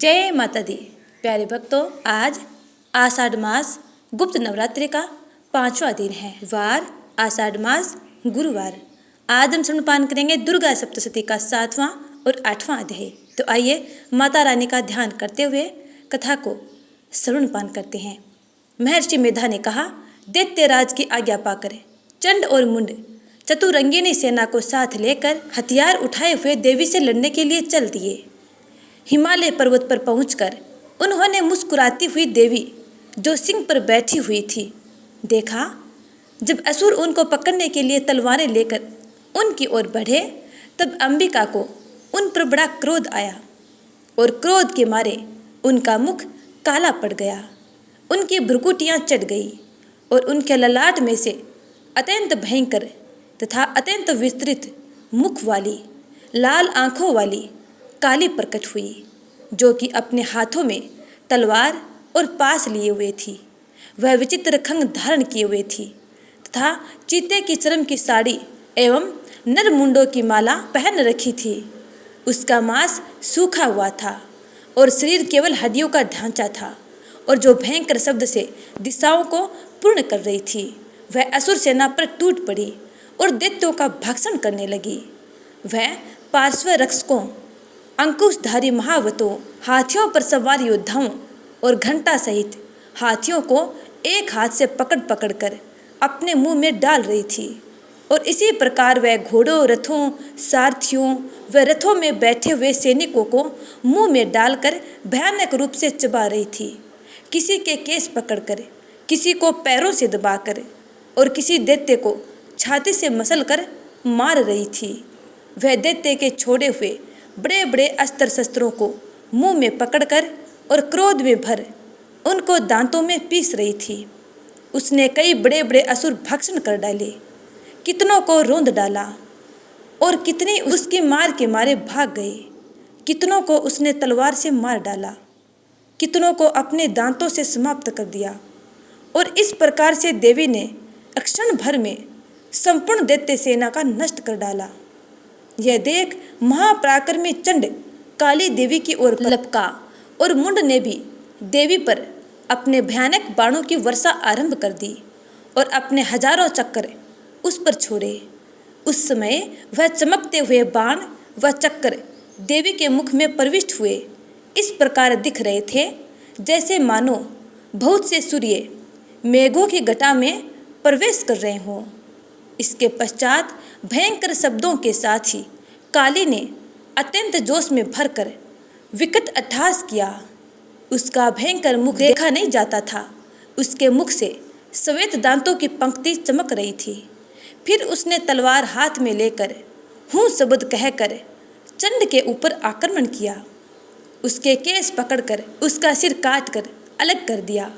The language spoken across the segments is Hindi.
जय माता दी। प्यारे भक्तों, आज आषाढ़ मास गुप्त नवरात्रि का 5वां दिन है। वार आषाढ़ मास गुरुवार। आज हम श्रवणपान करेंगे दुर्गा सप्तशती का 7वां और 8वां अध्याय। तो आइए माता रानी का ध्यान करते हुए कथा को श्रवणपान करते हैं। महर्षि मेधा ने कहा, दैत्यराज की आज्ञा पाकर चंड और मुंड चतुरंगिनी सेना को साथ लेकर हथियार उठाए हुए देवी से लड़ने के लिए चल दिए। हिमालय पर्वत पर पहुंचकर उन्होंने मुस्कुराती हुई देवी जो सिंह पर बैठी हुई थी देखा। जब असुर उनको पकड़ने के लिए तलवारें लेकर उनकी ओर बढ़े, तब अंबिका को उन पर बड़ा क्रोध आया और क्रोध के मारे उनका मुख काला पड़ गया। उनकी भ्रुकुटियां चढ़ गई और उनके ललाट में से अत्यंत भयंकर तथा अत्यंत विस्तृत मुख वाली लाल आंखों वाली काली प्रकट हुई, जो कि अपने हाथों में तलवार और पास लिए हुए थी। वह विचित्र खंग धारण किए हुए थी तथा चीते की चर्म की साड़ी एवं नरमुंडों की माला पहन रखी थी। उसका मांस सूखा हुआ था और शरीर केवल हड्डियों का ढांचा था, और जो भयंकर शब्द से दिशाओं को पूर्ण कर रही थी, वह असुर सेना पर टूट पड़ी और दैत्यों का भक्षण करने लगी। वह पार्श्व रक्षकों, अंकुशधारी महावतों, हाथियों पर सवार योद्धाओं और घंटा सहित हाथियों को एक हाथ से पकड़ पकड़ कर अपने मुंह में डाल रही थी, और इसी प्रकार वह घोड़ों, रथों, सारथियों व रथों में बैठे हुए सैनिकों को मुंह में डालकर भयानक रूप से चबा रही थी। किसी के केस पकड़कर, किसी को पैरों से दबाकर और किसी दैत्य को छाती से मसलकर मार रही थी। वह दैत्य के छोड़े हुए बड़े बड़े अस्त्र शस्त्रों को मुंह में पकड़कर और क्रोध में भर उनको दांतों में पीस रही थी। उसने कई बड़े बड़े असुर भक्षण कर डाले, कितनों को रोंद डाला और कितने उसकी मार के मारे भाग गए। कितनों को उसने तलवार से मार डाला, कितनों को अपने दांतों से समाप्त कर दिया। और इस प्रकार से देवी ने क्षण भर में संपूर्ण दैत्य सेना का नष्ट कर डाला। यह देख महापराक्रमी चंड काली देवी की ओर लपका और मुंड ने भी देवी पर अपने भयानक बाणों की वर्षा आरंभ कर दी और अपने हजारों चक्कर उस पर छोड़े। उस समय वह चमकते हुए बाण व चक्कर देवी के मुख में प्रविष्ट हुए इस प्रकार दिख रहे थे, जैसे मानो बहुत से सूर्य मेघों की घटा में प्रवेश कर रहे हों। इसके पश्चात भयंकर शब्दों के साथ ही काली ने अत्यंत जोश में भरकर विकट अट्टहास किया। उसका भयंकर मुख देखा नहीं जाता था। उसके मुख से श्वेत दांतों की पंक्ति चमक रही थी। फिर उसने तलवार हाथ में लेकर हूँ शब्द कहकर चंड के ऊपर आक्रमण किया। उसके केस पकड़कर उसका सिर काटकर अलग कर दिया।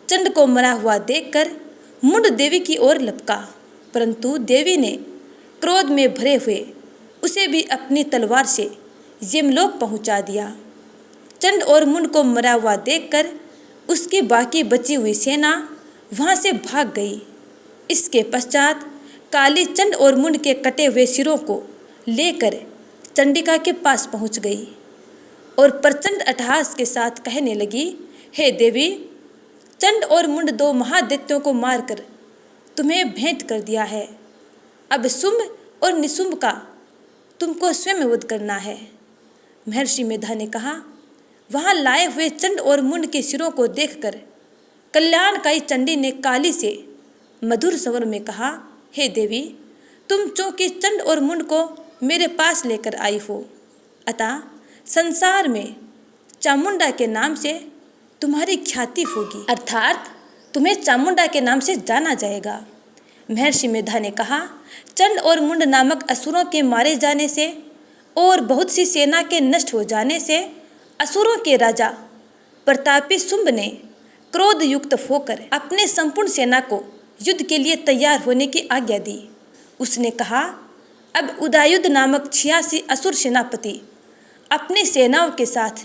चंड को मरा हुआ देखकर मुंड देवी की ओर लपका, परंतु देवी ने क्रोध में भरे हुए उसे भी अपनी तलवार से यमलोक पहुंचा दिया। चंड और मुंड को मरा हुआ देखकर उसकी बाकी बची हुई सेना वहां से भाग गई। इसके पश्चात काली चंड और मुंड के कटे हुए सिरों को लेकर चंडिका के पास पहुंच गई और प्रचंड अट्टहास के साथ कहने लगी, हे देवी, चंड और मुंड दो महादैत्यों को मारकर तुम्हें भेंट कर दिया है। अब शुंभ और निशुंभ का तुमको स्वयं वध करना है। महर्षि मेधा ने कहा, वहां लाए हुए चंड और मुंड के सिरों को देखकर कल्याणकाई चंडी ने काली से मधुर स्वर में कहा, हे देवी, तुम चूंकि चंड और मुंड को मेरे पास लेकर आई हो, अतः संसार में चामुंडा के नाम से तुम्हारी ख्याति होगी, अर्थात तुम्हें चामुंडा के नाम से जाना जाएगा। महर्षि मेधा ने कहा, चंड और मुंड नामक असुरों के मारे जाने से और बहुत सी सेना के नष्ट हो जाने से असुरों के राजा प्रतापी शुंभ ने क्रोध युक्त होकर अपने संपूर्ण सेना को युद्ध के लिए तैयार होने की आज्ञा दी। उसने कहा, अब उदायुध नामक 86 असुर सेनापति अपनी सेनाओं के साथ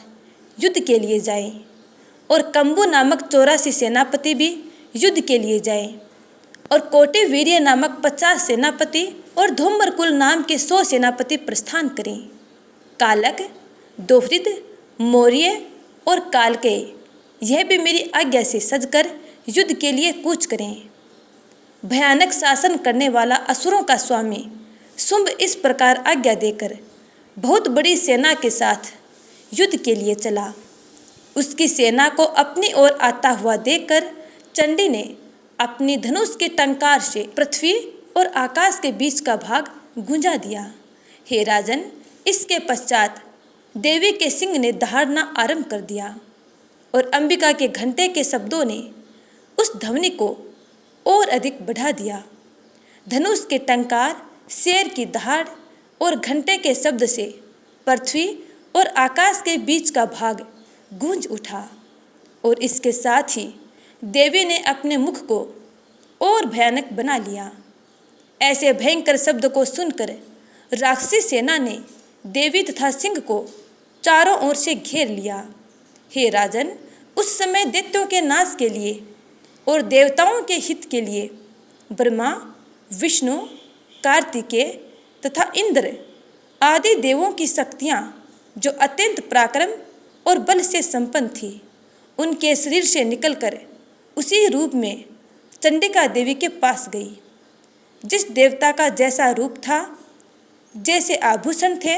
युद्ध के लिए जाएं और कंबु नामक 84 सेनापति भी युद्ध के लिए जाएं और कोटि वीर्य नामक 50 सेनापति और धूम्रकुल नाम के 100 सेनापति प्रस्थान करें। कालक, दोहृद मौर्य और कालकेय यह भी मेरी आज्ञा से सजकर युद्ध के लिए कूच करें। भयानक शासन करने वाला असुरों का स्वामी शुंभ इस प्रकार आज्ञा देकर बहुत बड़ी सेना के साथ युद्ध के लिए चला। उसकी सेना को अपनी ओर आता हुआ देखकर चंडी ने अपनी धनुष के टंकार से पृथ्वी और आकाश के बीच का भाग गुंजा दिया। हे राजन, इसके पश्चात देवी के सिंह ने दहाड़ना आरंभ कर दिया और अंबिका के घंटे के शब्दों ने उस ध्वनि को और अधिक बढ़ा दिया। धनुष के टंकार, शेर की दहाड़ और घंटे के शब्द से पृथ्वी और आकाश के बीच का भाग गूंज उठा और इसके साथ ही देवी ने अपने मुख को और भयानक बना लिया। ऐसे भयंकर शब्द को सुनकर राक्षसी सेना ने देवी तथा सिंह को चारों ओर से घेर लिया। हे राजन, उस समय दैत्यों के नाश के लिए और देवताओं के हित के लिए ब्रह्मा, विष्णु, कार्तिकेय तथा इंद्र आदि देवों की शक्तियाँ जो अत्यंत पराक्रम और बल से संपन्न थी, उनके शरीर से निकलकर उसी रूप में चंडिका देवी के पास गई। जिस देवता का जैसा रूप था, जैसे आभूषण थे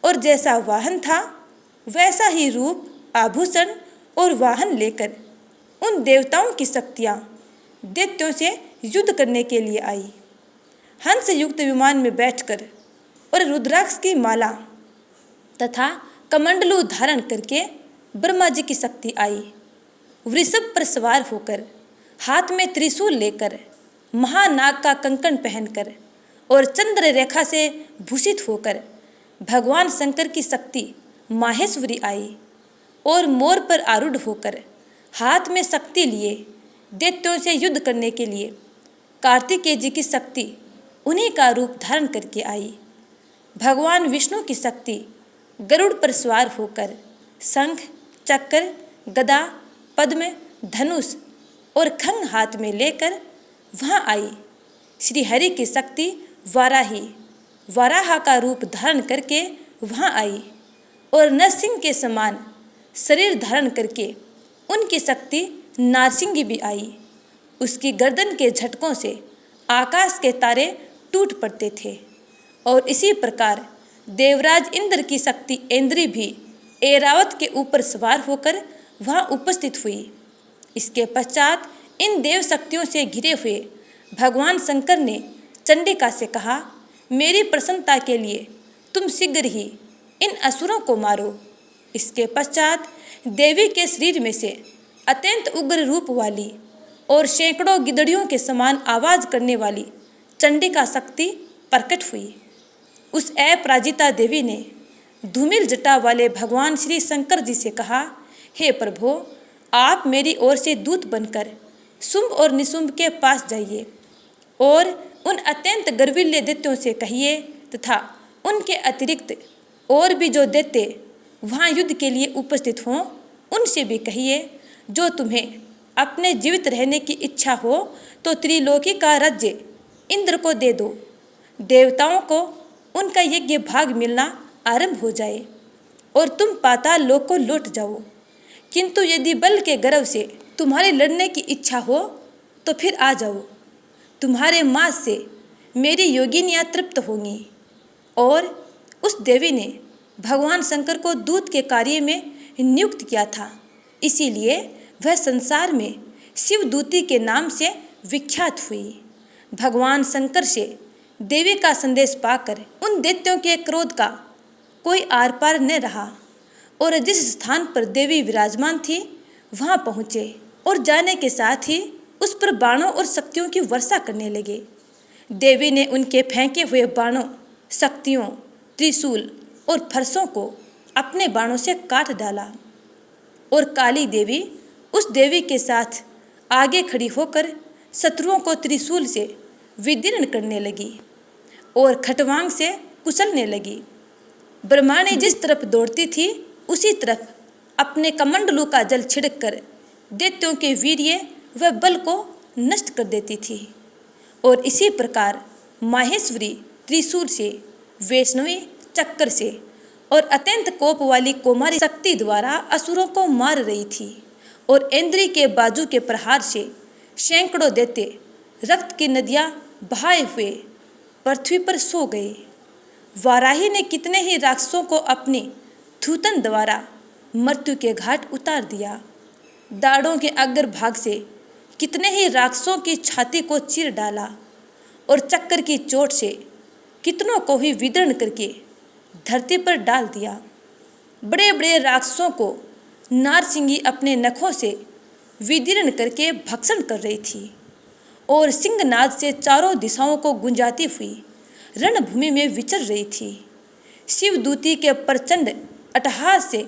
और जैसा वाहन था, वैसा ही रूप, आभूषण और वाहन लेकर उन देवताओं की शक्तियाँ दैत्यों से युद्ध करने के लिए आई। हंस युक्त विमान में बैठकर और रुद्राक्ष की माला तथा कमंडलू धारण करके ब्रह्मा जी की शक्ति आई। वृषभ पर सवार होकर, हाथ में त्रिशूल लेकर, महानाग का कंकण पहनकर और चंद्र रेखा से भूषित होकर भगवान शंकर की शक्ति माहेश्वरी आई और मोर पर आरूढ़ होकर हाथ में शक्ति लिए दैत्यों से युद्ध करने के लिए कार्तिकेय जी की शक्ति उन्हीं का रूप धारण करके आई। भगवान विष्णु की शक्ति गरुड़ पर सवार होकर शंख, चक्र, गदा, पद्म, धनुष और खंग हाथ में लेकर वहाँ आई। श्री हरि की शक्ति वाराही, वाराह का रूप धारण करके वहाँ आई और नरसिंह के समान शरीर धारण करके उनकी शक्ति नारसिंगी भी आई। उसकी गर्दन के झटकों से आकाश के तारे टूट पड़ते थे और इसी प्रकार देवराज इंद्र की शक्ति ऐन्द्री भी ऐरावत के ऊपर सवार होकर वहाँ उपस्थित हुई। इसके पश्चात इन देव शक्तियों से घिरे हुए भगवान शंकर ने चंडिका से कहा, मेरी प्रसन्नता के लिए तुम शीघ्र ही इन असुरों को मारो। इसके पश्चात देवी के शरीर में से अत्यंत उग्र रूप वाली और सैकड़ों गिदड़ियों के समान आवाज करने वाली चंडिका शक्ति प्रकट हुई। उस अपराजिता देवी ने धूमिल जटा वाले भगवान श्री शंकर जी से कहा, हे प्रभु, आप मेरी ओर से दूत बनकर शुंभ और निशुंभ के पास जाइए और उन अत्यंत गर्विल्य दैत्यों से कहिए तथा उनके अतिरिक्त और भी जो दैत्य वहाँ युद्ध के लिए उपस्थित हों, उनसे भी कहिए, जो तुम्हें अपने जीवित रहने की इच्छा हो तो त्रिलोकी का राज्य इंद्र को दे दो। देवताओं को उनका यज्ञ भाग मिलना आरंभ हो जाए और तुम पाताल लोक को लौट जाओ। किंतु यदि बल के गर्व से तुम्हारे लड़ने की इच्छा हो तो फिर आ जाओ। तुम्हारे मांस से मेरी योगिनियाँ तृप्त होंगी। और उस देवी ने भगवान शंकर को दूत के कार्य में नियुक्त किया था, इसीलिए वह संसार में शिवदूती के नाम से विख्यात हुई। भगवान शंकर से देवी का संदेश पाकर उन दैत्यों के क्रोध का कोई आर पार न रहा और जिस स्थान पर देवी विराजमान थी वहाँ पहुँचे और जाने के साथ ही उस पर बाणों और शक्तियों की वर्षा करने लगे। देवी ने उनके फेंके हुए बाणों, शक्तियों, त्रिशूल और फरसों को अपने बाणों से काट डाला और काली देवी उस देवी के साथ आगे खड़ी होकर शत्रुओं को त्रिशूल से विदीर्ण करने लगी और खटवांग से कुचलने लगी। ब्रह्मा ने जिस तरफ दौड़ती थी उसी तरफ अपने कमंडलू का जल छिड़क कर दैत्यों के वीर्य व बल को नष्ट कर देती थी। और इसी प्रकार माहेश्वरी त्रिशूल से, वैष्णवी चक्र से और अत्यंत कोप वाली कुमारी शक्ति द्वारा असुरों को मार रही थी और इंद्री के बाजू के प्रहार से सैकड़ों दैत्य रक्त की नदियां बहाए हुए पृथ्वी पर सो गए। वाराही ने कितने ही राक्षसों को अपनी थूथन द्वारा मृत्यु के घाट उतार दिया। दाढ़ों के अग्रभाग से कितने ही राक्षसों की छाती को चीर डाला और चक्कर की चोट से कितनों को ही विदीर्ण करके धरती पर डाल दिया। बड़े बड़े राक्षसों को नारसिंगी अपने नखों से विदीर्ण करके भक्षण कर रही थी और सिंहनाद से चारों दिशाओं को गुंजाती हुई रणभूमि में विचर रही थी। शिवदूती के प्रचंड अट्टहास से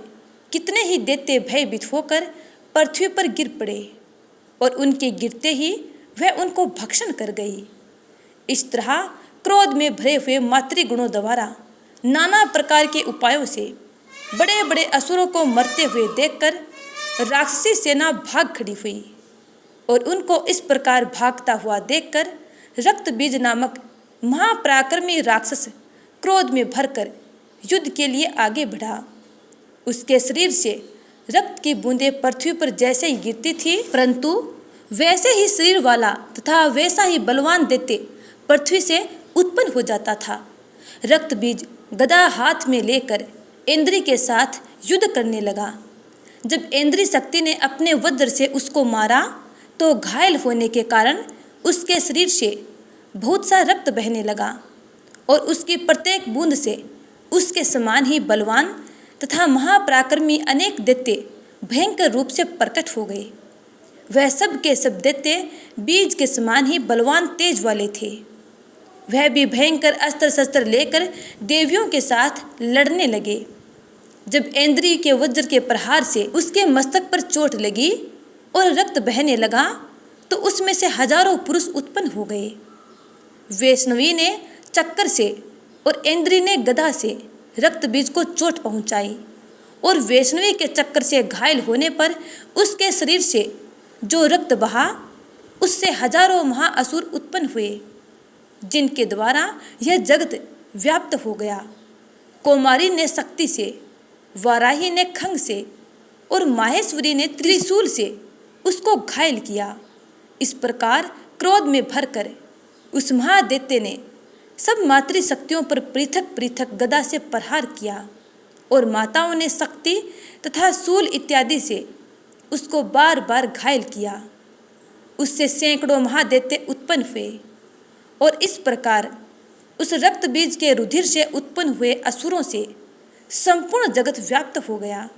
कितने ही दैत्य भयभीत होकर पृथ्वी पर गिर पड़े और उनके गिरते ही वह उनको भक्षण कर गई। इस तरह क्रोध में भरे हुए मातृगुणों द्वारा नाना प्रकार के उपायों से बड़े बड़े असुरों को मरते हुए देखकर राक्षसी सेना भाग खड़ी हुई और उनको इस प्रकार भागता हुआ देखकर रक्तबीज नामक महापराक्रमी राक्षस क्रोध में भरकर युद्ध के लिए आगे बढ़ा। उसके शरीर से रक्त की बूंदें पृथ्वी पर जैसे ही गिरती थी, परंतु वैसे ही शरीर वाला तथा वैसा ही बलवान दैत्य पृथ्वी से उत्पन्न हो जाता था। रक्तबीज गदा हाथ में लेकर इंद्री के साथ युद्ध करने लगा। जब इंद्री शक्ति ने अपने वज्र से उसको मारा तो घायल होने के कारण उसके शरीर से बहुत सा रक्त बहने लगा और उसकी प्रत्येक बूंद से उसके समान ही बलवान तथा महापराक्रमी अनेक दैत्य भयंकर रूप से प्रकट हो गए। वह सब के सब दैत्य बीज के समान ही बलवान तेज वाले थे। वह भी भयंकर अस्त्र शस्त्र लेकर देवियों के साथ लड़ने लगे। जब इंद्री के वज्र के प्रहार से उसके मस्तक पर चोट लगी और रक्त बहने लगा तो उसमें से हजारों पुरुष उत्पन्न हो गए। वैष्णवी ने चक्कर से और इंद्री ने गदा से रक्तबीज को चोट पहुंचाई और वैष्णवी के चक्कर से घायल होने पर उसके शरीर से जो रक्त बहा उससे हजारों महाअसुर उत्पन्न हुए, जिनके द्वारा यह जगत व्याप्त हो गया। कौमारी ने शक्ति से, वाराही ने खंग से और माहेश्वरी ने त्रिशूल से उसको घायल किया। इस प्रकार क्रोध में भरकर उस महादैत्य ने सब मातृशक्तियों पर पृथक पृथक गदा से प्रहार किया और माताओं ने शक्ति तथा शूल इत्यादि से उसको बार बार घायल किया। उससे सैकड़ों महादैत्य उत्पन्न हुए और इस प्रकार उस रक्तबीज के रुधिर से उत्पन्न हुए असुरों से संपूर्ण जगत व्याप्त हो गया,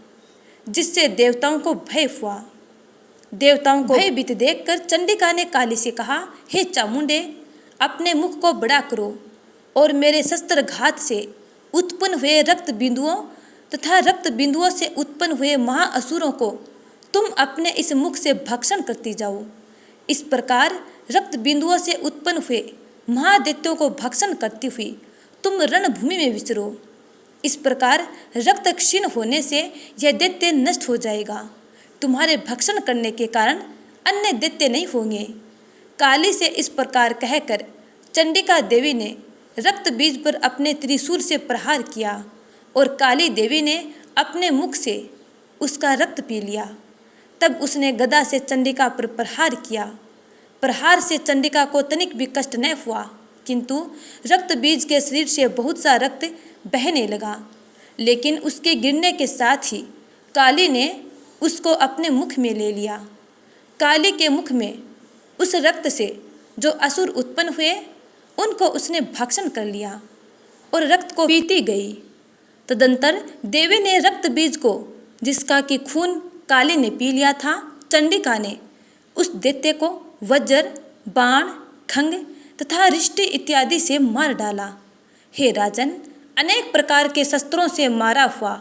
जिससे देवताओं को भय हुआ। देवताओं को भयभीत देखकर चंडिका ने काली से कहा, हे चामुंडे, अपने मुख को बड़ा करो और मेरे शस्त्र घात से उत्पन्न हुए रक्त बिंदुओं तथा रक्त बिंदुओं से उत्पन्न हुए महाअसुरों को तुम अपने इस मुख से भक्षण करती जाओ। इस प्रकार रक्त बिंदुओं से उत्पन्न हुए महादैत्यों को भक्षण करती हुई तुम रणभूमि में विचरो। इस प्रकार रक्त क्षीण होने से यह दैत्य नष्ट हो जाएगा। तुम्हारे भक्षण करने के कारण अन्य दैत्य नहीं होंगे। काली से इस प्रकार कहकर चंडिका देवी ने रक्त बीज पर अपने त्रिशूल से प्रहार किया और काली देवी ने अपने मुख से उसका रक्त पी लिया। तब उसने गदा से चंडिका पर प्रहार किया। प्रहार से चंडिका को तनिक भी कष्ट न हुआ, किंतु रक्त बीज के शरीर से बहुत सा रक्त बहने लगा। लेकिन उसके गिरने के साथ ही काली ने उसको अपने मुख में ले लिया। काली के मुख में उस रक्त से जो असुर उत्पन्न हुए उनको उसने भक्षण कर लिया और रक्त को पीती गई। तदंतर देवी ने रक्त बीज को, जिसका कि खून काली ने पी लिया था, चंडिका ने उस दैत्य को वज्र, बाण, खंग तथा रिष्टि इत्यादि से मार डाला। हे राजन, अनेक प्रकार के शस्त्रों से मारा हुआ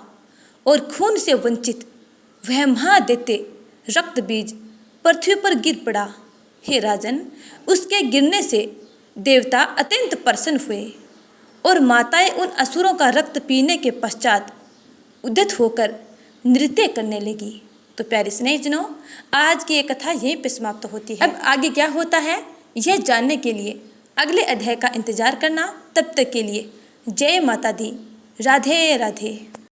और खून से वंचित वह महादैत्य रक्त बीज पृथ्वी पर गिर पड़ा। हे राजन, उसके गिरने से देवता अत्यंत प्रसन्न हुए और माताएं उन असुरों का रक्त पीने के पश्चात उद्यत होकर नृत्य करने लगी। तो प्यारे स्नेहितजनों, आज की ये कथा यहीं पे समाप्त होती है। अब आगे क्या होता है यह जानने के लिए अगले अध्याय का इंतजार करना। तब तक के लिए जय माता दी, राधे राधे।